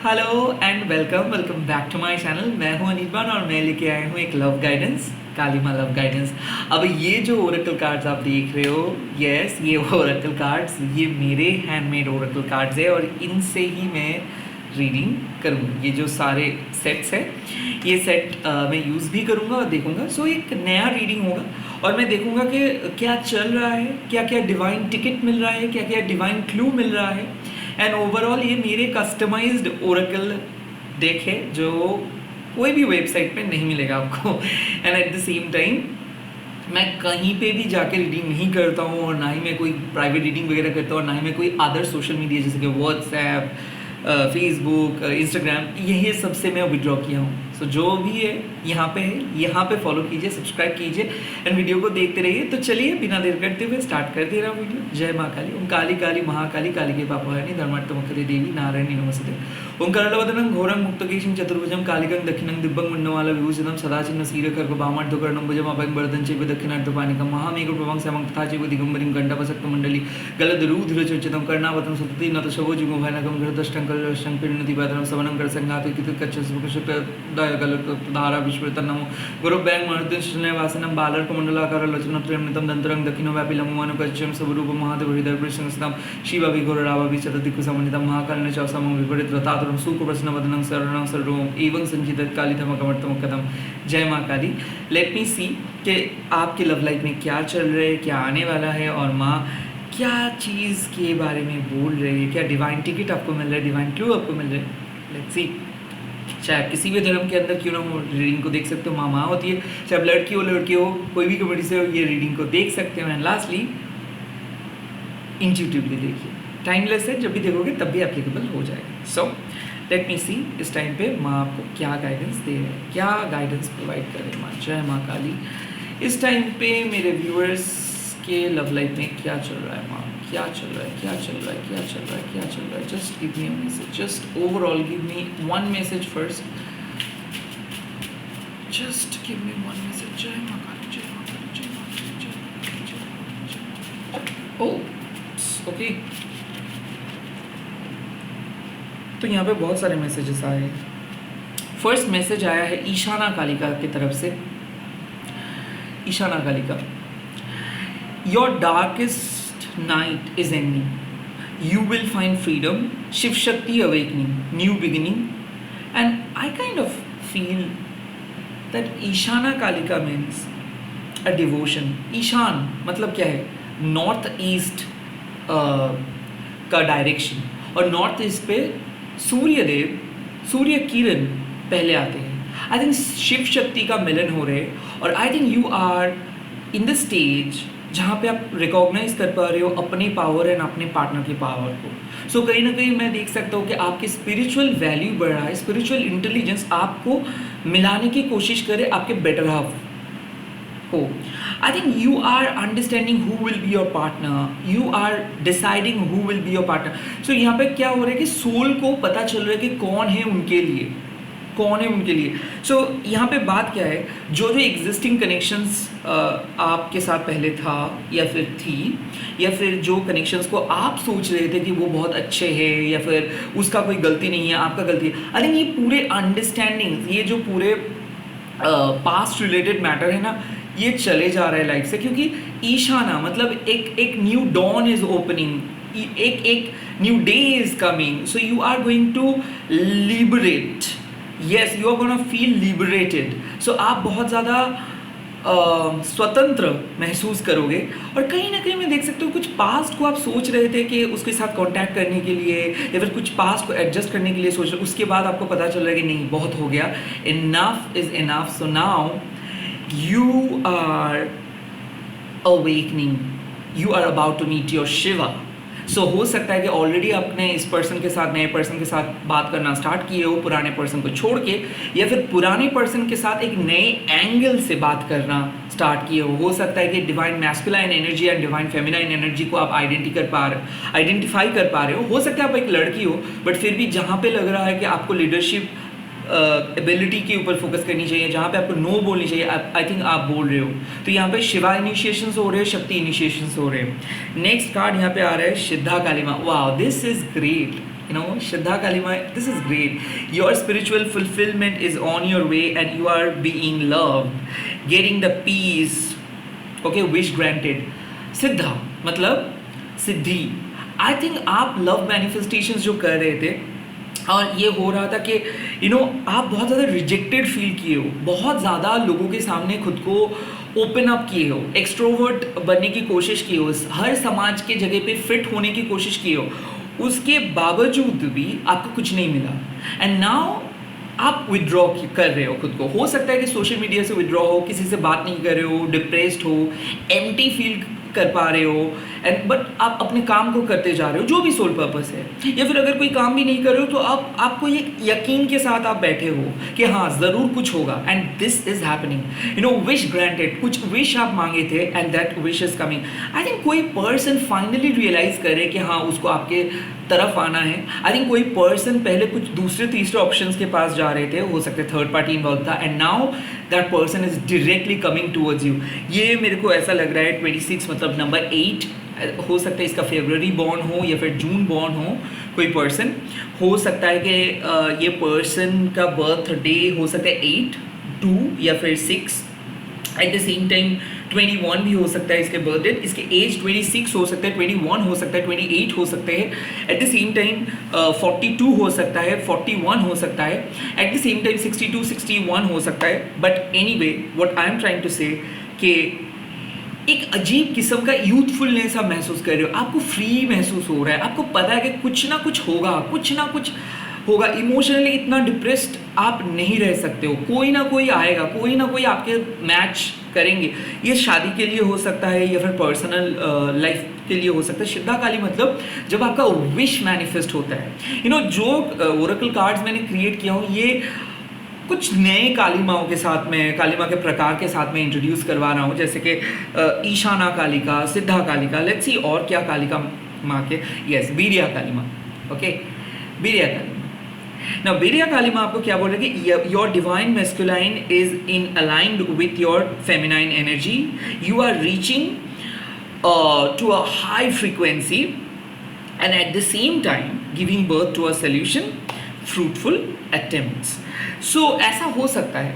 Hello and welcome welcome back to my channel. मैं हूं अनिर्बान और मैं लेके आया हूं एक लव गाइडेंस, काली माँ लव गाइडेंस। अब ये जो ओरेकल कार्ड्स आप देख रहे हो, यस ये ओरेकल कार्ड्स, ये मेरे हैंडमेड ओरेकल कार्ड्स है और इनसे ही मैं रीडिंग करूँगा। ये जो सारे सेट्स है, ये सेट मैं यूज़ भी करूँगा और देखूँगा। सो एक नया रीडिंग होगा और मैं देखूँगा कि क्या चल रहा है, क्या क्या डिवाइन टिकट मिल रहा है, क्या क्या डिवाइन क्लू मिल रहा है। एंड ओवरऑल ये मेरे कस्टमाइज्ड ओरेकल डेक है जो कोई भी वेबसाइट पे नहीं मिलेगा आपको। And at the same time मैं कहीं पे भी जाके रीडिंग नहीं करता हूँ और ना ही मैं कोई प्राइवेट रीडिंग वगैरह करता हूँ और ना ही मैं कोई अदर सोशल मीडिया जैसे कि व्हाट्सएप, फेसबुक, इंस्टाग्राम, यही सबसे मैं विड्रॉ किया हूँ। सो जो भी है यहाँ पे फॉलो कीजिए, सब्सक्राइब कीजिए एंड वीडियो को देखते रहिए। तो चलिए बिना देर करते हुए स्टार्ट कर दे रहा हूँ वीडियो। जय माँ काली। ओम काली काली महाकाली कालिके पापहारिणी धर्मार्थमोक्षदे देवी नारायणी नमस्ते। ओम करलवदनं घोरं मुक्तकेशं चतुर्भुजं कालिकं दक्षिणं दिव्यं मुण्डमाला विभूषितं सदाचिन्नं सीरकर्क वामार्धकर्णं भुजम् अभयं वरदं चैव दक्षिणार्थपाणिकं महामेघप्रभं श्यामं तथा चैव दिगम्बरीं गण्डपसक्तमण्डली गलदरूधिरचर्चितं कर्णावतं सतति नतशवोजिगो भयानकं घृतष्टं कलशं पीडनतिपादनं सवनं करसंघातुकितकच्छस्वकशुकधारा विश्वतन्नमो गुरुब्यांग महर्तिश्चलवासिनं बालर्कमण्डलाकारलचनं त्र्यम्नितं दन्तरं दक्षिणव्यापि लम्बमानुकच्यं स्वरूपं महादेवहृदयप्रसंस्थितं शिवविघोररावविचरदिक्कुसमन्वितं महाकालेन च समं विपरीतरतातुरं सुखप्रसन्नवदनं शरणं सर्वं एवं संचितकालितमकमर्थमकदं। जय माँ काली। लेट मी सी कि आपकी लव लाइफ में क्या चल रहा है, क्या आने वाला है और माँ क्या चीज़ के बारे में बोल रही है, क्या डिवाइन टिकट आपको मिल रहा है, डिवाइन क्लू आपको मिल रहा है। Let's see. चाहे किसी भी धर्म के अंदर क्यों ना हो, रीडिंग को देख सकते हो। माँ होती है, चाहे लड़की हो लड़की हो, कोई भी कम्युनिटी से हो, ये रीडिंग को देख सकते हो। एंड लास्टली इंट्यूटिवली देखिए, टाइमलेस है, जब भी देखोगे तब भी एप्लीकेबल हो जाएगा। सो लेट मी सी इस टाइम पे माँ आपको क्या गाइडेंस दे रहे हैं, क्या गाइडेंस प्रोवाइड कर रहे हैं माँ। जय माँ काली। इस टाइम पे मेरे व्यूअर्स के लव लाइफ में क्या चल रहा है माँ, क्या चल रहा है, क्या चल रहा है, क्या चल रहा है, क्या चल रहा है। Just give me a message, just overall give me one message first, just give me one message. जय माँ काली, जय माँ काली, जय माँ काली, जय माँ काली, जय माँ काली, जय माँ काली। ओह ओके, तो यहाँ पे बहुत सारे मैसेजेस आए हैं। फर्स्ट मैसेज आया है ईशाना कालिका की तरफ से। Ishana Kalika, your darkest night is ending. You will find freedom, Shiv Shakti awakening, new beginning. And I kind of feel that Ishana Kalika means a devotion. ईशान मतलब क्या है? नॉर्थ ईस्ट का डायरेक्शन, और नॉर्थ ईस्ट पे सूर्यदेव, सूर्य किरण पहले आते हैं। आई थिंक शिव शक्ति का मिलन हो रहे हैं और I think you are in the stage जहाँ पे आप रिकॉग्नाइज कर पा रहे हो अपने पावर एंड अपने पार्टनर की पावर को। सो कहीं ना कहीं मैं देख सकता हूँ कि आपकी स्पिरिचुअल वैल्यू बढ़ रहा है, स्पिरिचुअल इंटेलिजेंस आपको मिलाने की कोशिश करे आपके बेटर हाफ को। I think you are understanding who will be your partner, you are deciding who will be your partner. So यहाँ पे क्या हो रहा है कि सोल को पता चल रहा है कि कौन है उनके लिए, कौन है उनके लिए। सो यहाँ पे बात क्या है, जो एग्जिस्टिंग कनेक्शंस आपके साथ पहले था या फिर थी, या फिर जो कनेक्शंस को आप सोच रहे थे कि वो बहुत अच्छे हैं या फिर उसका कोई गलती नहीं है, आपका गलती है। आई थिंक ये पूरे अंडरस्टैंडिंग, ये जो पूरे पास्ट रिलेटेड मैटर है ना, ये चले जा रहा है लाइफ से। क्योंकि ईशाना मतलब एक न्यू डॉन इज ओपनिंग, एक new day is coming. So you are going to liberate, yes you are gonna feel liberated. So आप बहुत ज़्यादा स्वतंत्र महसूस करोगे। और कहीं ना कहीं मैं देख सकता हूँ कुछ पास्ट को आप सोच रहे थे कि उसके साथ कांटेक्ट करने के लिए या फिर कुछ पास्ट को एडजस्ट करने के लिए सोच रहे, उसके बाद आपको पता चल रहा है कि नहीं, बहुत हो गया, enough is enough. So now you are awakening, you are about to meet your Shiva. So हो सकता है कि ऑलरेडी आपने इस पर्सन के साथ, नए पर्सन के साथ बात करना स्टार्ट किए हो पुराने पर्सन को छोड़ के, या फिर पुराने पर्सन के साथ एक नए एंगल से बात करना स्टार्ट किए हो सकता है कि divine masculine energy and divine feminine energy को आप आइडेंटिफाई कर पा रहे हो सकता है आप एक लड़की हो, बट फिर भी जहाँ पे लग रहा है कि आपको लीडरशिप एबिलिटी के ऊपर फोकस करनी चाहिए, जहाँ पे आपको नो बोलनी चाहिए, आई थिंक आप बोल रहे हो। तो यहाँ पे शिवा इनिशिएशंस हो रहे हैं, शक्ति इनिशिएशंस हो रहे हैं। नेक्स्ट कार्ड यहाँ पे आ रहा है सिद्धा काली माँ। Wow, this is great. Shraddha Kalima, this is great. Your spiritual fulfillment is on your way and you are being loved, getting the peace, okay, wish granted. सिद्धा मतलब सिद्धि. आई थिंक आप love manifestations जो कर रहे थे और ये हो रहा था कि आप बहुत ज़्यादा रिजेक्टेड फील किए हो, बहुत ज़्यादा लोगों के सामने खुद को ओपन अप किए हो, एक्सट्रोवर्ट बनने की कोशिश की हो, हर समाज के जगह पे फिट होने की कोशिश की हो, उसके बावजूद भी आपको कुछ नहीं मिला. एंड नाउ आप विदड्रॉ कर रहे हो खुद को. हो सकता है कि सोशल मीडिया से विदड्रॉ हो, किसी से बात नहीं कर रहे हो, डिप्रेस्ड हो, एम्प्टी फील कर पा रहे हो, एंड बट आप अपने काम को करते जा रहे हो, जो भी सोल पर्पस है. या फिर अगर कोई काम भी नहीं कर रहे हो तो आपको ये यकीन के साथ आप बैठे हो कि हाँ ज़रूर कुछ होगा. And this is happening. Wish granted, कुछ विश आप मांगे थे and that wish is coming. I think कोई पर्सन फाइनली रियलाइज करे कि हाँ उसको आपके तरफ आना है. आई थिंक कोई पर्सन पहले कुछ दूसरे तीसरे ऑप्शंस के पास जा रहे थे, हो सकते थर्ड पार्टी इन्वॉल्व था, and now that person is directly coming towards you. ये मेरे को ऐसा लग रहा है 26 मतलब नंबर 8. हो सकता है इसका फरवरी बॉर्न हो या फिर जून बॉर्न हो कोई पर्सन. हो सकता है कि ये पर्सन का बर्थडे हो सकता है 8, 2 या फिर 6. एट द सेम टाइम 21 भी हो सकता है इसके बर्थडे. इसके एज 26 हो सकता है, 21 हो सकता है, 28 हो सकते हैं. एट द सेम टाइम 42 हो सकता है, 41 हो सकता है. एट द सेम टाइम 62, 61 हो सकता है. But anyway what I am trying to say कि एक अजीब किस्म का यूथफुलनेस आप महसूस कर रहे हो, आपको फ्री महसूस हो रहा है, आपको पता है कि कुछ ना कुछ होगा. इमोशनली इतना डिप्रेस्ड आप नहीं रह सकते हो. कोई ना कोई आएगा, कोई ना कोई आपके मैच करेंगे. ये शादी के लिए हो सकता है या फिर पर्सनल लाइफ के लिए हो सकता है. श्रद्धा काली मतलब जब आपका विश मैनिफेस्ट होता है. जो ओरेकल कार्ड्स मैंने क्रिएट किया हूँ, ये कुछ नए काली माओं के साथ में, काली माँ के प्रकार के साथ में इंट्रोड्यूस करवा रहा हूँ. जैसे कि ईशाना कालिका, सिद्धा कालिका, लेट्स सी और क्या कालिका माँ के. यस, बीरिया काली माँ. ओके, बीरिया काली. Now, Birya Kalima आपको क्या बोल रहे हैं कि your divine masculine is in aligned with your feminine energy. You are reaching to a high frequency and at the same time giving birth to a solution, fruitful attempts. So ऐसा हो सकता है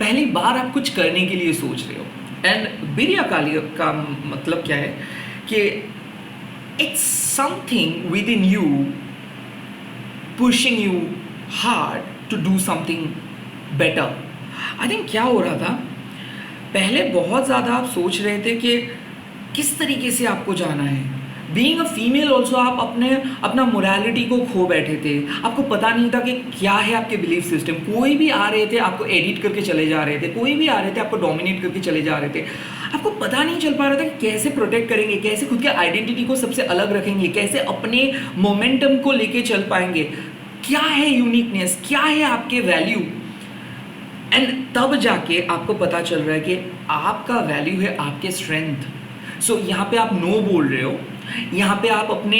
पहली बार आप कुछ करने के लिए सोच रहे हो. And Birya Kali का मतलब क्या है कि it's something within you pushing you hard to do something better. I think क्या हो रहा था, पहले बहुत ज़्यादा आप सोच रहे थे कि किस तरीके से आपको जाना है. बीइंग अ फीमेल ऑल्सो आप अपना मोरालिटी को खो बैठे थे. आपको पता नहीं था कि क्या है आपके बिलीफ सिस्टम. कोई भी आ रहे थे आपको एडिट करके चले जा रहे थे, कोई भी आ रहे थे आपको डोमिनेट करके चले जा रहे थे. आपको पता नहीं चल पा रहा था कि कैसे प्रोटेक्ट करेंगे, कैसे खुद के आइडेंटिटी को सबसे अलग रखेंगे, कैसे अपने मोमेंटम को लेके चल पाएंगे, क्या है यूनिकनेस, क्या है आपके वैल्यू. एंड तब जाके आपको पता चल रहा है कि आपका वैल्यू है आपके स्ट्रेंथ. सो यहाँ पे आप नो बोल रहे हो, यहाँ पे आप अपने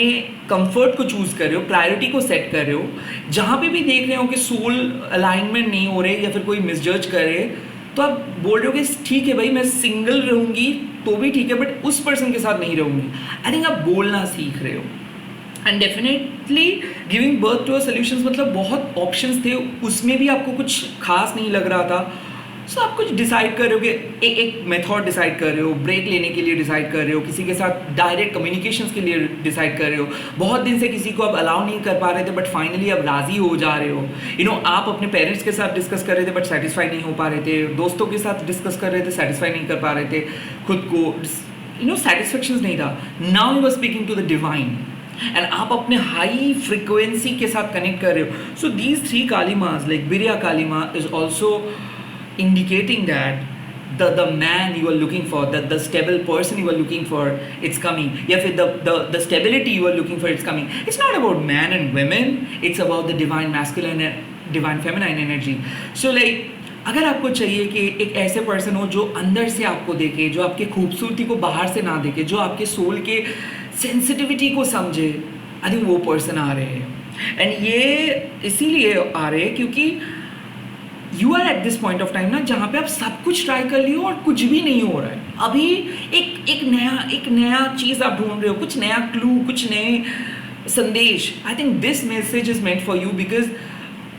कंफर्ट को चूज कर रहे हो, प्रायोरिटी को सेट कर रहे हो. जहाँ पे भी देख रहे हो कि सोल अलाइनमेंट नहीं हो रहे या फिर कोई मिसजज कर रहे, तो आप बोल रहे हो कि ठीक है भाई मैं सिंगल रहूँगी तो भी ठीक है, बट उस पर्सन के साथ नहीं रहूँगी. आई थिंक आप बोलना सीख रहे हो. And definitely giving birth to a solutions मतलब बहुत ऑप्शंस थे, उसमें भी आपको कुछ खास नहीं लग रहा था. सो आप कुछ डिसाइड कर रहे हो कि एक मेथड डिसाइड कर रहे हो, ब्रेक लेने के लिए डिसाइड कर रहे हो, किसी के साथ डायरेक्ट कम्युनिकेशंस के लिए डिसाइड कर रहे हो. बहुत दिन से किसी को आप अलाउ नहीं कर पा रहे थे बट फाइनली अब राज़ी हो जा रहे हो. आप अपने पेरेंट्स के साथ डिस्कस कर रहे थे बट सेटिस्फाई नहीं हो पा रहे थे. दोस्तों के साथ डिस्कस कर रहे थे, सेटिस्फाई नहीं कर पा रहे थे. खुद को सेटिस्फेक्शन नहीं था. Now you are speaking to the divine and आप अपने हाई फ्रिक्वेंसी के साथ कनेक्ट कर रहे हो. सो दीज 3 कालीमास लाइक बिरिया कालीमा is also indicating that the man you are looking for, the stable person you are looking for, it's coming. या फिर the stability you are looking for, it's coming. It's not about man and women, it's about the divine masculine and divine feminine energy. So like अगर आपको चाहिए कि एक ऐसे person हो जो अंदर से आपको देखे, जो आपकी खूबसूरती को बाहर से ना देखे, जो आपके सोल के सेंसिटिविटी को समझे, आई थिंक वो पर्सन आ रहे हैं. एंड ये इसीलिए आ रहे हैं क्योंकि you are at this point of time ना जहाँ पे आप सब कुछ ट्राई कर लियो और कुछ भी नहीं हो रहा है. अभी एक नया चीज़ आप ढूंढ रहे हो, कुछ नया क्लू, कुछ नए संदेश, I think this message is meant for you because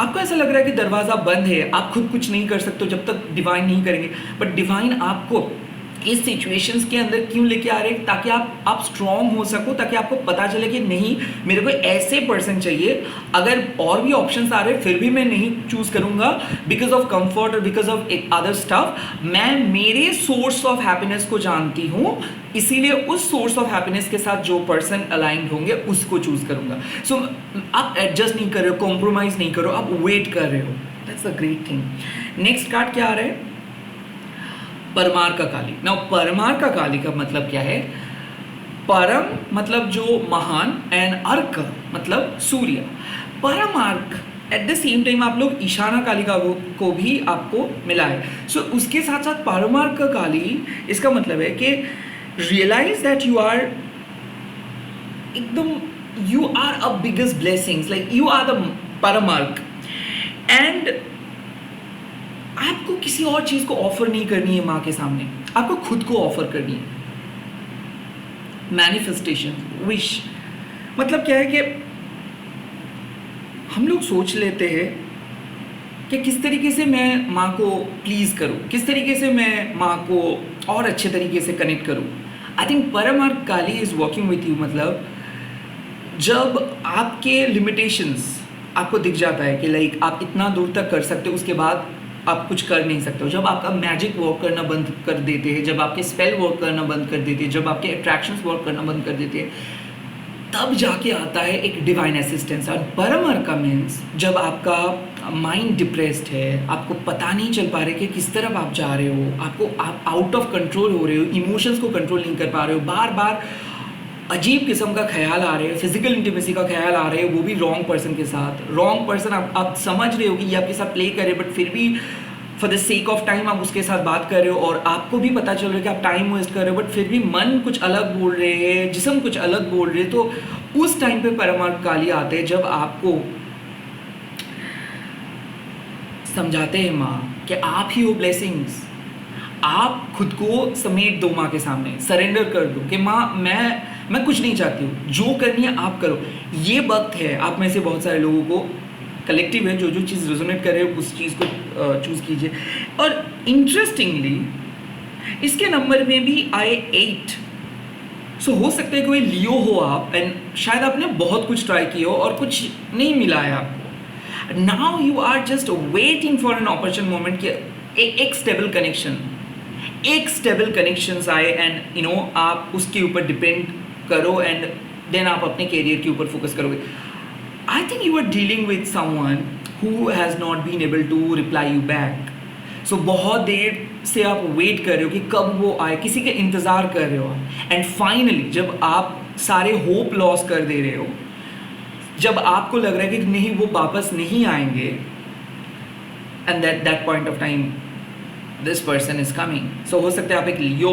आपको ऐसा लग रहा है कि दरवाज़ा बंद है, आप खुद कुछ नहीं कर सकते हो जब तक डिवाइन नहीं करेंगे, बट डिवाइन आपको इस सिचुएशंस के अंदर क्यों लेके आ रहे हैं, ताकि आप स्ट्रॉन्ग हो सको, ताकि आपको पता चले कि नहीं मेरे को ऐसे पर्सन चाहिए, अगर और भी ऑप्शंस आ रहे हैं फिर भी मैं नहीं चूज करूंगा बिकॉज ऑफ कंफर्ट और बिकॉज ऑफ अदर स्टफ, मैं मेरे सोर्स ऑफ हैप्पीनेस को जानती हूँ, इसीलिए उस सोर्स ऑफ हैप्पीनेस के साथ जो पर्सन अलाइंड होंगे उसको चूज करूंगा। सो आप एडजस्ट नहीं कर रहे हो, कॉम्प्रोमाइज नहीं कर रहे हो, आप वेट कर रहे हो, that's a great thing. Next card क्या आ रहा है, परमार्का काली। नाउ परमार्का काली का मतलब क्या है, परम मतलब जो महान एंड अर्क मतलब सूर्य। परमार्क एट द सेम टाइम आप लोग ईशाना कालिका को भी आपको मिला है। सो उसके साथ साथ परमार्क काली, इसका मतलब है कि रियलाइज दैट यू आर एकदम, you are a biggest blessings, like you are the परमार्क, एंड आपको किसी और चीज को ऑफर नहीं करनी है माँ के सामने, आपको खुद को ऑफर करनी है। मैनिफेस्टेशन, विश, मतलब क्या है कि हम लोग सोच लेते हैं कि किस तरीके से मैं माँ को प्लीज करूँ, किस तरीके से मैं माँ को और अच्छे तरीके से कनेक्ट करूँ। आई थिंक परमार्क Kali is working with you, मतलब जब आपके लिमिटेशंस आपको दिख जाता है कि लाइक आप इतना दूर तक कर सकते हो, उसके बाद आप कुछ कर नहीं सकते हो, जब आपका मैजिक वर्क करना बंद कर देते हैं, जब आपके स्पेल वर्क करना बंद कर देते हैं, जब आपके अट्रैक्शंस वर्क करना बंद कर देते हैं, तब जाके आता है एक डिवाइन असिस्टेंस। और परमार्का मीन्स जब आपका माइंड डिप्रेस्ड है, आपको पता नहीं चल पा रहे कि किस तरफ आप जा रहे हो, आप आउट ऑफ कंट्रोल हो रहे हो, इमोशंस को कंट्रोल नहीं कर पा रहे हो, बार बार अजीब किस्म का ख्याल आ रहे हैं, फिजिकल इंटीमेसी का ख्याल आ रहे हैं, वो भी रॉन्ग पर्सन के साथ। रॉन्ग पर्सन आप समझ रहे हो कि ये आपके साथ प्ले कर रहे हैं, बट फिर भी for the sake of time आप उसके साथ बात कर रहे हो, और आपको भी पता चल रहा है कि आप टाइम वेस्ट कर रहे हो, बट फिर भी मन कुछ अलग बोल रहे हैं, जिस्म कुछ अलग बोल रहे हैं। तो उस टाइम पे परमार्क काली आते हैं जब आपको समझाते हैं माँ कि आप ही हो ब्लेसिंग्स, आप खुद को समेट दो माँ के सामने, सरेंडर कर दो कि माँ मैं कुछ नहीं चाहती हूँ, जो करनी है आप करो। ये वक्त है, आप में से बहुत सारे लोगों को कलेक्टिव है, जो जो चीज़ रेजोनेट कर रहे हो उस चीज़ को चूज़ कीजिए। और इंटरेस्टिंगली इसके नंबर में भी आए 8। सो हो सकता है कोई लियो हो आप, एंड शायद आपने बहुत कुछ ट्राई किया हो और कुछ नहीं मिला है आपको। Now you are just waiting for an opportune moment कि एक स्टेबल कनेक्शन आए, एंड यू नो आप उसके ऊपर डिपेंड करो, एंड देन आप अपने कैरियर के ऊपर फोकस करोगे। I think you are dealing with someone who has not been able to reply you back. So बहुत देर से आप वेट कर रहे हो कि कब वो आए, किसी के इंतज़ार कर रहे हो, एंड फाइनली जब आप सारे होप लॉस कर दे रहे हो, जब आपको लग रहा है कि नहीं वो वापस नहीं आएंगे, and that point of time this person is coming. So हो सकता है आप एक लियो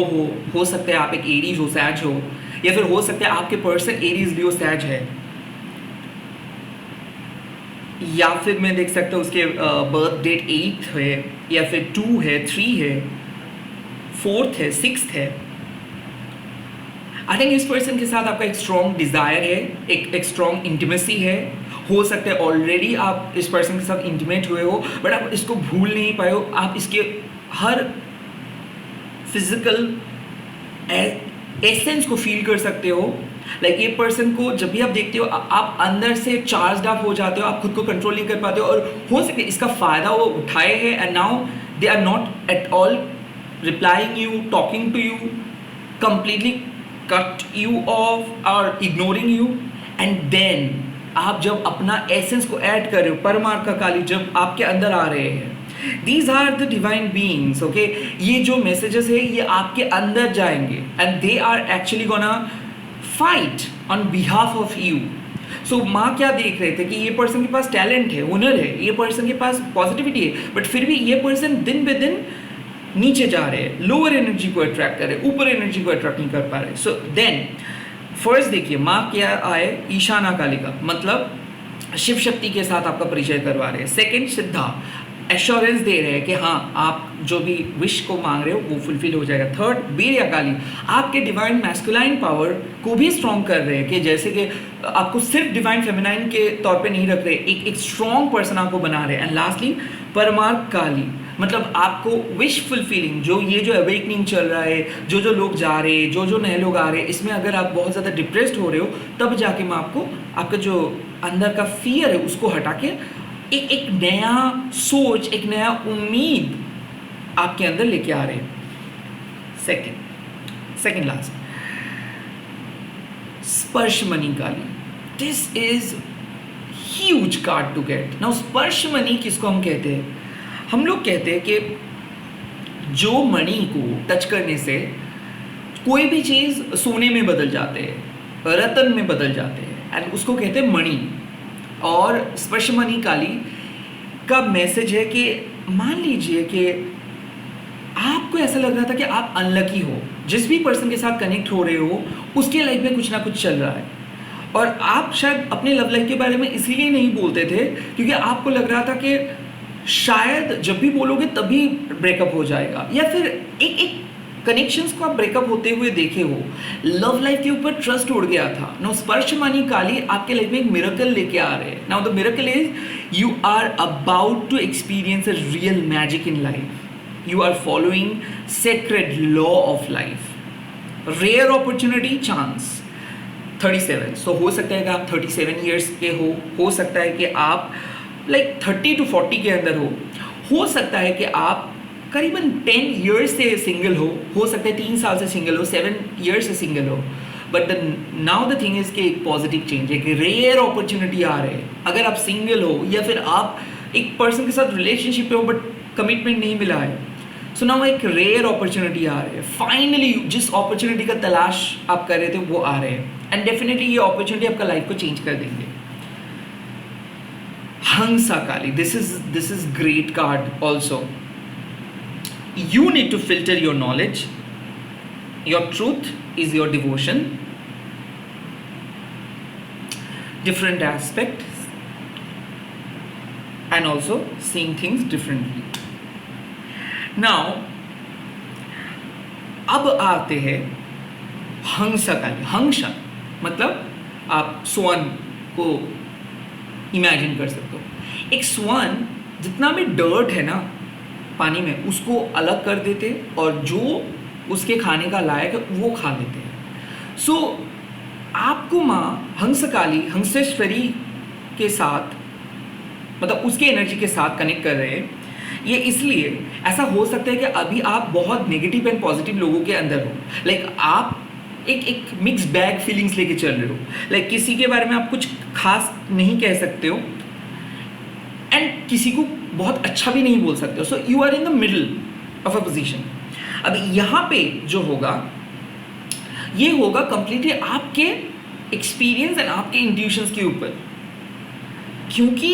हो सकता है आप एक एरीज हो, सैज हो, या फिर हो सकता है आपके पर्सन एरीज लियो सैज है, या फिर मैं देख सकता हूँ उसके बर्थ डेट 8 है, या फिर 2 है, 3 है, 4th है, 6th है। आई थिंक इस पर्सन के साथ आपका एक स्ट्रॉन्ग डिज़ायर है, एक स्ट्रॉन्ग इंटीमेसी है। हो सकता है ऑलरेडी आप इस पर्सन के साथ इंटीमेट हुए हो, बट आप इसको भूल नहीं पाए हो, आप इसके हर फिजिकल एसेंस को फील कर सकते हो। लाइक ये पर्सन को जब भी आप देखते हो आप अंदर से चार्ज अप हो जाते हो, आप खुद को कंट्रोल नहीं कर पाते हो, और हो सकता है इसका फ़ायदा वो उठाए हैं, and now they are not at all replying you, talking to you, completely cut you off और इग्नोरिंग यू। एंड देन आप जब अपना एसेंस को ऐड कर रहे हो, परमार्का काली जब आपके अंदर आ रहे हैं, These are the divine beings, okay? ये जो messages है ये आपके अंदर जाएंगे, and they are actually gonna fight on behalf of you. So माँ क्या देख रहे थे कि ये पर्सन के पास टैलेंट है, हुनर है, ये पर्सन के पास पॉजिटिविटी है, बट फिर भी ये पर्सन दिन बे दिन नीचे जा रहे हैं, लोअर एनर्जी को अट्रैक्ट कर रहे हैं, ऊपर एनर्जी को अट्रैक्ट नहीं कर पा रहे। सो देन फर्स्ट देखिए माँ क्या आए, ईशाना कालिका, मतलब शिव शक्ति के साथ आपका परिचय करवा रहे हैं। सेकेंड सिद्धा, एश्योरेंस दे रहे हैं कि हाँ आप जो भी विश को मांग रहे हो वो फुलफिल हो जाएगा। थर्ड, वीर या काली आपके डिवाइन मैस्कुलाइन पावर को भी स्ट्रॉन्ग कर रहे हैं कि जैसे कि आपको सिर्फ डिवाइन फेमिनाइन के तौर पे नहीं रख रहे, एक स्ट्रॉन्ग पर्सन आपको बना रहे हैं। एंड लास्टली परमार्थ काली, मतलब आपको विश फुलफिलिंग, जो ये जो अवेकनिंग चल रहा है, जो लोग जा रहे हैं, जो नए लोग आ रहे हैं, इसमें अगर आप बहुत ज़्यादा डिप्रेस्ड हो रहे हो तब जाके मैं आपको आपका जो अंदर का फियर है उसको हटा के एक नया सोच, एक नया उम्मीद आपके अंदर लेके आ रहे हैं। Second last, Sparsha Mani Kali. This is huge card to get. Now Sparsha Mani किसको हम कहते हैं? हम लोग कहते हैं कि जो मणि को टच करने से कोई भी चीज़ सोने में बदल जाते हैं, रतन में बदल जाते हैं, एंड उसको कहते हैं मणि। और स्पर्श मणि काली का मैसेज है कि मान लीजिए कि आपको ऐसा लग रहा था कि आप अनलकी हो, जिस भी पर्सन के साथ कनेक्ट हो रहे हो उसके लाइफ में कुछ ना कुछ चल रहा है, और आप शायद अपने लव लाइफ के बारे में इसीलिए नहीं बोलते थे क्योंकि आपको लग रहा था कि शायद जब भी बोलोगे तभी ब्रेकअप हो जाएगा, या फिर एक कनेक्शंस को आप ब्रेकअप होते हुए देखे हो, लव लाइफ के ऊपर ट्रस्ट उड़ गया था। नाउ स्पर्श मणि काली आपके लाइफ में एक मिरेकल लेके आ रहे हैं। Now the miracle is you are about to experience a real magic in life. You are following sacred law of life. Rare opportunity, chance. 37, so हो सकता है कि आप 37 ईयर्स के हो सकता है कि आप लाइक 30 to 40 के अंदर हो सकता है कि आप करीबन 10 ईयर्स से सिंगल हो सकता है 3 साल से सिंगल हो, 7 ईयर्स से सिंगल हो। But now the thing is कि एक पॉजिटिव चेंज है, कि रेयर अपॉर्चुनिटी आ रहे हैं। अगर आप सिंगल हो या फिर आप एक पर्सन के साथ रिलेशनशिप पे हो बट कमिटमेंट नहीं मिला है, सो नाउ एक रेयर अपॉर्चुनिटी आ रहे हैं। फाइनली जिस अपॉर्चुनिटी का तलाश आप कर रहे थे वो आ रहे हैं, एंड डेफिनेटली ये अपॉर्चुनिटी आपका लाइफ को चेंज कर देंगे। Hansa Kali, this is great card also. You need to filter your knowledge. Your truth is your devotion. Different aspects, and also seeing things differently. Now, अब आते हैं हंसा काली। हंसा मतलब आप स्वान को इमेजिन कर सकते हो। एक स्वान जितना भी डर्ट है ना पानी में, उसको अलग कर देते और जो उसके खाने का लायक है वो खा लेते हैं। सो आपको माँ हंसकाली, हंसेश्वरी के साथ, मतलब उसके एनर्जी के साथ कनेक्ट कर रहे हैं। ये इसलिए ऐसा हो सकता है कि अभी आप बहुत नेगेटिव एंड पॉजिटिव लोगों के अंदर हो, लाइक आप एक मिक्स बैग फीलिंग्स लेके चल रहे हो, लाइक किसी के बारे में आप कुछ खास नहीं कह सकते हो एंड किसी को बहुत अच्छा भी नहीं बोल सकते हो। So you are in the middle of a position. अब यहाँ पे जो होगा ये होगा कंप्लीटली आपके एक्सपीरियंस एंड आपके इंट्यूशंस के ऊपर, क्योंकि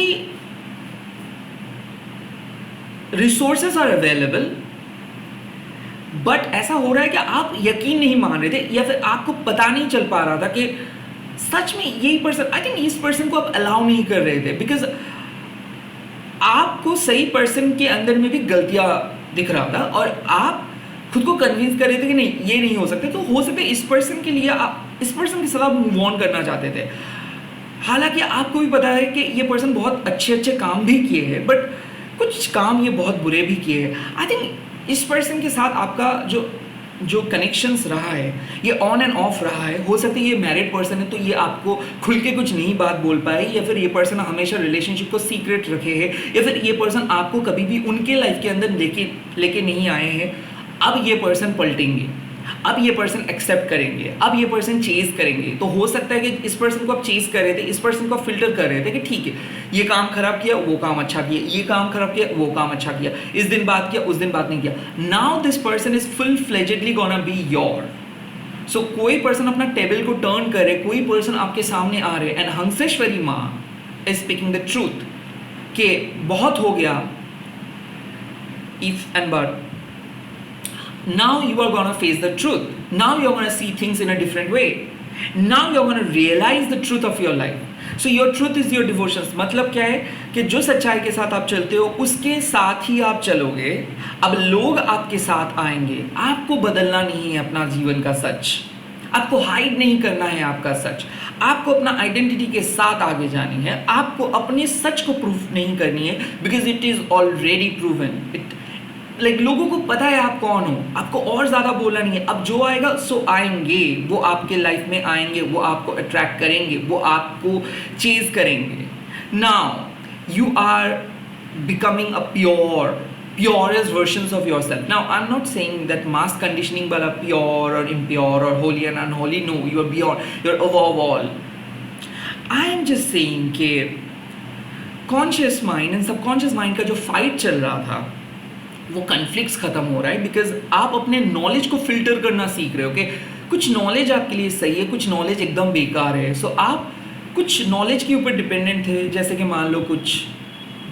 रिसोर्सेस आर अवेलेबल, बट ऐसा हो रहा है कि आप यकीन नहीं मान रहे थे या फिर आपको पता नहीं चल पा रहा था कि सच में यही पर्सन, आई थिंक इस पर्सन को आप अलाउ नहीं कर रहे थे, बिकॉज आपको सही पर्सन के अंदर में भी गलतियां दिख रहा था और आप खुद को कन्विंस कर रहे थे कि नहीं ये नहीं हो सकता। तो हो सकता है इस पर्सन के लिए आप इस पर्सन के साथ आप मूव ऑन करना चाहते थे, हालांकि आपको भी पता है कि ये पर्सन बहुत अच्छे अच्छे काम भी किए हैं, बट कुछ काम ये बहुत बुरे भी किए हैं। आई थिंक इस पर्सन के साथ आपका जो कनेक्शंस रहा है ये ऑन एंड ऑफ रहा है। हो सकता है ये मैरिड पर्सन है तो ये आपको खुल के कुछ नहीं बात बोल पाए, या फिर ये पर्सन हमेशा रिलेशनशिप को सीक्रेट रखे है, या फिर ये पर्सन आपको कभी भी उनके लाइफ के अंदर लेके नहीं आए हैं। अब ये पर्सन पलटेंगे, अब ये पर्सन एक्सेप्ट करेंगे, अब ये पर्सन चेज करेंगे। तो हो सकता है कि इस पर्सन को आप चेज कर रहे थे, इस पर्सन को आप फिल्टर कर रहे थे कि ठीक है ये काम खराब किया, वो काम अच्छा किया, ये काम खराब किया, वो काम अच्छा किया, इस दिन बात किया, उस दिन बात नहीं किया। Now this person is full fledgedly gonna be your. So कोई पर्सन अपना टेबल को टर्न करे, कोई पर्सन आपके सामने आ रहे, एंड हंसेश्वरी माँ इज स्पीकिंग द ट्रूथ कि बहुत हो गया if and but now you are going to face the truth. Now you are going to see things in a different way. Now you are going to realize the truth of your life. So your truth is your devotions, मतलब क्या है कि जो सच्चाई के साथ आप चलते हो उसके साथ ही आप चलोगे। अब लोग आपके साथ आएंगे, आपको बदलना नहीं है अपना जीवन का सच, आपको हाइड नहीं करना है आपका सच, आपको अपना आइडेंटिटी के साथ आगे जानी है, आपको अपने सच को प्रूफ नहीं करनी है, because it is already proven. It like लोगों को पता है आप कौन हो, आपको और ज़्यादा बोलना नहीं है। अब जो आएगा सो आएंगे, वो आपके लाइफ में आएंगे, वो आपको अट्रैक्ट करेंगे, वो आपको चेज करेंगे। Now you are becoming a purest versions of yourself. Now I'm not saying that mass conditioning wala pure or impure or holy and unholy, no, you are beyond, you're above all. I am just saying कि conscious mind and subconscious mind का जो fight चल रहा था वो conflicts खत्म हो रहा है, बिकॉज आप अपने नॉलेज को फिल्टर करना सीख रहे हो कि कुछ नॉलेज आपके लिए सही है, कुछ नॉलेज एकदम बेकार है। सो आप कुछ नॉलेज के ऊपर डिपेंडेंट थे, जैसे कि मान लो कुछ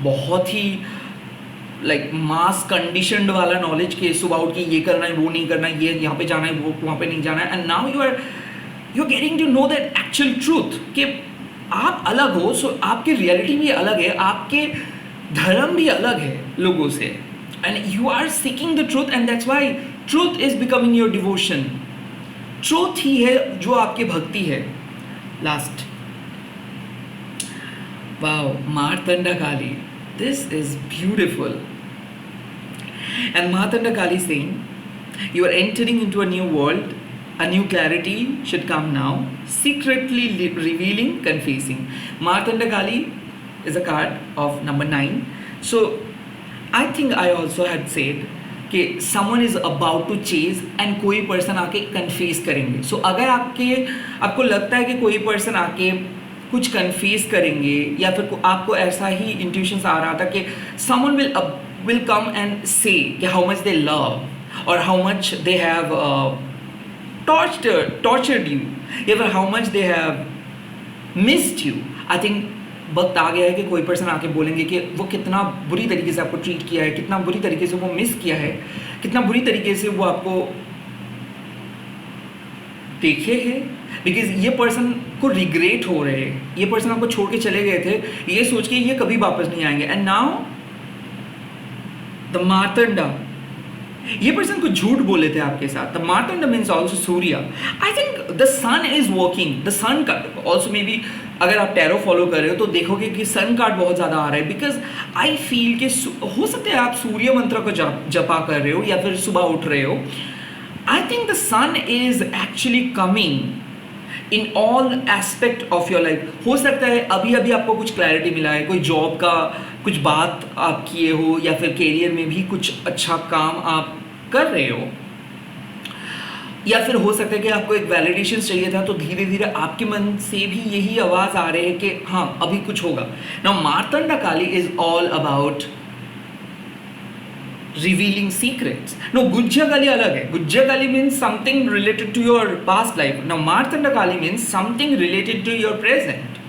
बहुत ही लाइक मास कंडीशनड वाला नॉलेज के सुबह उठ के ये करना है, वो नहीं करना है, ये यहाँ पे जाना है, वो वहाँ पे नहीं जाना है। And now you are getting to know that actual truth कि आप अलग हो। सो आपकी रियलिटी भी अलग है, आपके धर्म भी अलग है लोगों से, and you are seeking the truth, and that's why truth is becoming your devotion. Truth ही है जो आपकी भक्ति है। Last, wow, Martanda Kali, this is beautiful. And Martanda Kali saying, you are entering into a new world, a new clarity should come now, secretly revealing, confessing. Martanda Kali is a card of number 9. So I think I also had said कि someone is about to chase and कोई person आके confess करेंगे। So अगर आपको लगता है कि कोई person आके कुछ कन्फ्यूज करेंगे, या फिर आपको ऐसा ही इंट्यूशंस आ रहा था कि समवन विल कम एंड से कि हाउ मच दे लव और how much they have tortured you, या फिर how much they have missed you. I think वक्त आ गया है कि कोई पर्सन आके बोलेंगे कि वो कितना बुरी तरीके से आपको ट्रीट किया है, कितना बुरी तरीके से वो मिस किया है, कितना बुरी तरीके से वो आपको देखे हैं। बिकॉज ये पर्सन को रिग्रेट हो रहे हैं, ये पर्सन आपको छोड़ के चले गए थे ये सोच के ये कभी वापस नहीं आएंगे। एंड नाउ द मार्तंडा, ये पर्सन कुछ झूठ बोले थे आपके साथ। The Martanda means also Surya. I think the sun is working, the sun का ऑल्सो मे बी, अगर आप टैरो फॉलो कर रहे हो तो देखोगे कि सन कार्ड बहुत ज़्यादा आ रहा है। बिकॉज आई फील कि हो सकता है आप सूर्य मंत्र को जपा कर रहे हो या फिर सुबह उठ रहे हो। I think the sun is actually coming in all aspect of your life. हो सकता है अभी अभी आपको कुछ क्लैरिटी मिला है, कोई जॉब का कुछ बात आप किए हो, या फिर कैरियर में भी कुछ अच्छा काम आप कर रहे हो, या फिर हो सकता है कि आपको एक वैलिडेशन चाहिए था, तो धीरे धीरे आपके मन से भी यही आवाज़ आ रही है कि हाँ अभी कुछ होगा। Now Martanda Kali is all about revealing secrets. No, Gujja Kali alag hai. Gujja Kali means something related to your past life. Now Martanda Kali means something related to your present.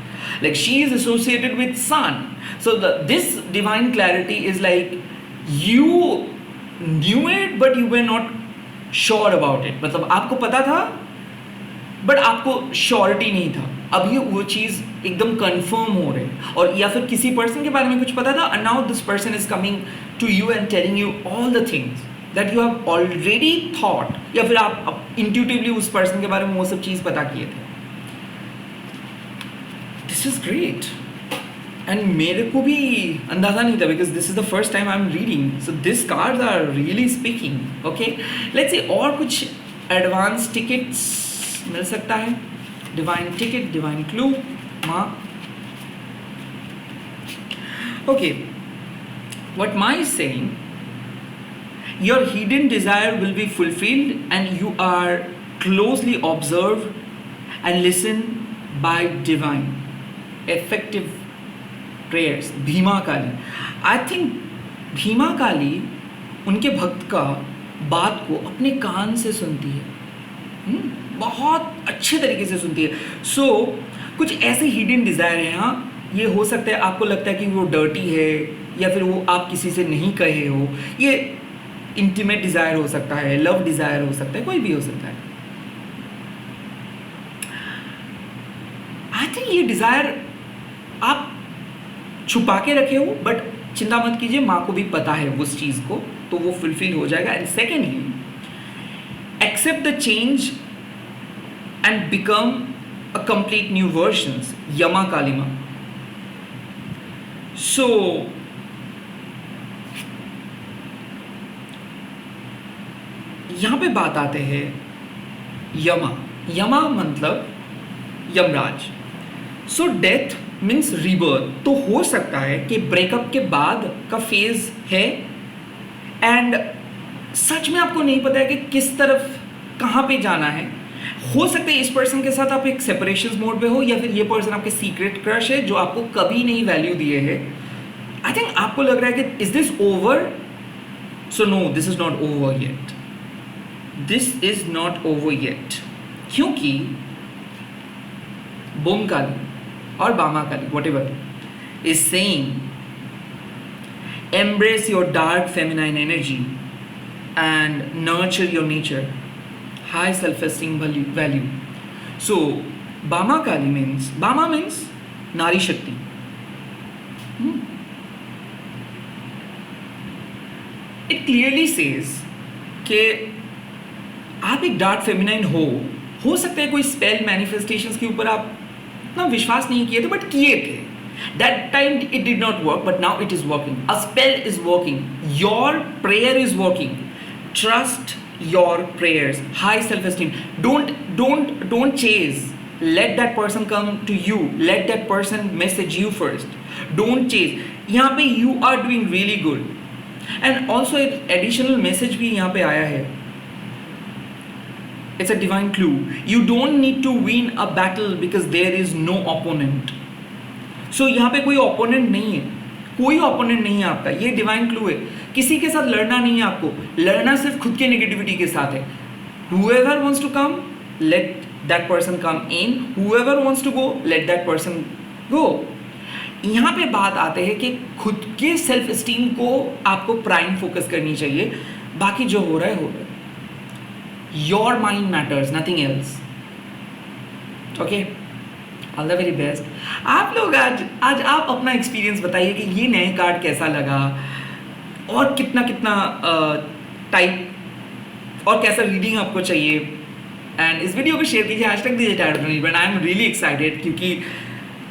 Like she is associated with sun. So this divine clarity is like you knew it but you were not sure about it. मतलब आपको पता था but आपको surety नहीं था। अभी वो चीज़ एकदम कंफर्म हो रही है, और या फिर किसी पर्सन के बारे में कुछ पता था and now this person is coming to you and telling you all the things that you have already thought, या फिर आप इंट्यूटिवली उस पर्सन के बारे में वो सब चीज़ पता किए थे। दिस इज ग्रेट, एंड मेरे को भी अंदाज़ा नहीं था because this is the first time I am reading, so this cards are really speaking. Okay, let's say और कुछ एडवांस टिकट्स मिल सकता है। डिवाइन टिकट, डिवाइन क्लू, माँ। Okay, what Ma is saying, your hidden desire will be fulfilled and you are closely observed and listened by divine effective prayers. Bhima Kali, I think Bhima Kali उनके भक्त का बात को अपने कान से सुनती है, बहुत अच्छे तरीके से सुनती है। सो कुछ ऐसे हिडन डिज़ायर हैं। हाँ, ये हो सकता है आपको लगता है कि वो डर्टी है, या फिर वो आप किसी से नहीं कहे हो, ये इंटीमेट डिज़ायर हो सकता है, लव डिज़ायर हो सकता है, कोई भी हो सकता है। आई थिंक ये डिज़ायर आप छुपा के रखे हो, बट चिंता मत कीजिए, माँ को भी पता है उस चीज़ को, तो वो फुलफिल हो जाएगा. And secondly, accept the change and become a complete new versions. यमा कालिमा. सो यहां पे बात आते हैं यमा. यमा मतलब Yamraj. So death means rebirth. तो हो सकता है कि ब्रेकअप के बाद का फेज है एंड सच में आपको नहीं पता है कि किस तरफ कहाँ पे जाना है. हो सकता है इस पर्सन के साथ आप एक सेपरेशन मोड पे हो, या फिर ये पर्सन आपके सीक्रेट क्रश है जो आपको कभी नहीं वैल्यू दिए है. आई थिंक आपको लग रहा है कि is this over. So no, this is not over yet. This is not over yet. क्योंकि बोम काली और बामा काली, whatever, is saying embrace your dark feminine energy and nurture your nature, high self-esteem value. So Bama Kali means Nari Shakti. It clearly says कि आप एक dark feminine हो सकता है कोई स्पेल मैनिफेस्टेशंस के ऊपर आप ना विश्वास नहीं किए थे, बट किए थे. That time it did not work, but now it is working. A spell is working. Your prayer is working. Trust your prayers. High self esteem. Don't chase. Let that person come to you. Let that person message you first. Don't chase. यहाँ पे you are doing really good. And also एक additional message भी यहाँ पे आया है. It's a divine clue. You don't need to win a battle because there is no opponent. So यहाँ पे कोई opponent नहीं है. कोई opponent नहीं है आपका. ये divine clue है. किसी के साथ लड़ना नहीं है आपको. लड़ना सिर्फ खुद के negativity के साथ है. Whoever wants to come, let that person come in. Whoever wants to go, let that person go. यहाँ पे बात आते हैं कि खुद के सेल्फ एस्टीम को आपको प्राइम फोकस करनी चाहिए. बाकी जो हो रहा है हो रहा है. Your mind matters, nothing else. Okay? All the very best. आप लोग आज आप अपना एक्सपीरियंस बताइए कि ये नए कार्ड कैसा लगा, और कितना टाइप और कैसा रीडिंग आपको चाहिए. एंड इस वीडियो को शेयर कीजिए. हैशटैग दीजिए tarot. But I am really excited क्योंकि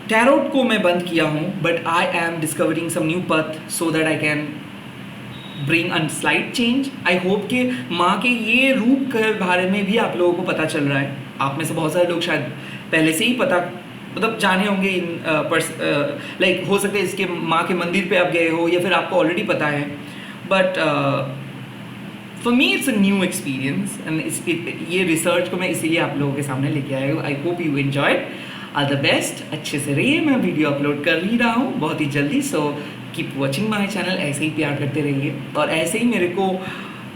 टैरोट को मैं बंद किया हूँ, but I am discovering some new path so that I can bring a slight change. I hope कि माँ के ये रूप के बारे में भी आप लोगों को पता चल रहा है. आप में से बहुत सारे लोग शायद पहले से ही पता मतलब जाने होंगे लाइक हो सकता है इसके माँ के मंदिर पे आप गए हो, या फिर आपको ऑलरेडी पता है. But for me it's a new experience and ये रिसर्च को मैं इसीलिए आप लोगों के सामने लेके आया हूँ. I hope you enjoyed. All the best. अच्छे से रहिए. मैं वीडियो अपलोड कर ही रहा हूँ बहुत ही जल्दी. So keep watching my channel. ऐसे ही प्यार करते रहिए और ऐसे ही मेरे को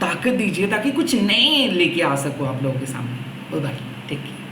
ताकत दीजिए ताकि कुछ नए लेके आ सकूँ आप लोगों के सामने. बाय. Take care.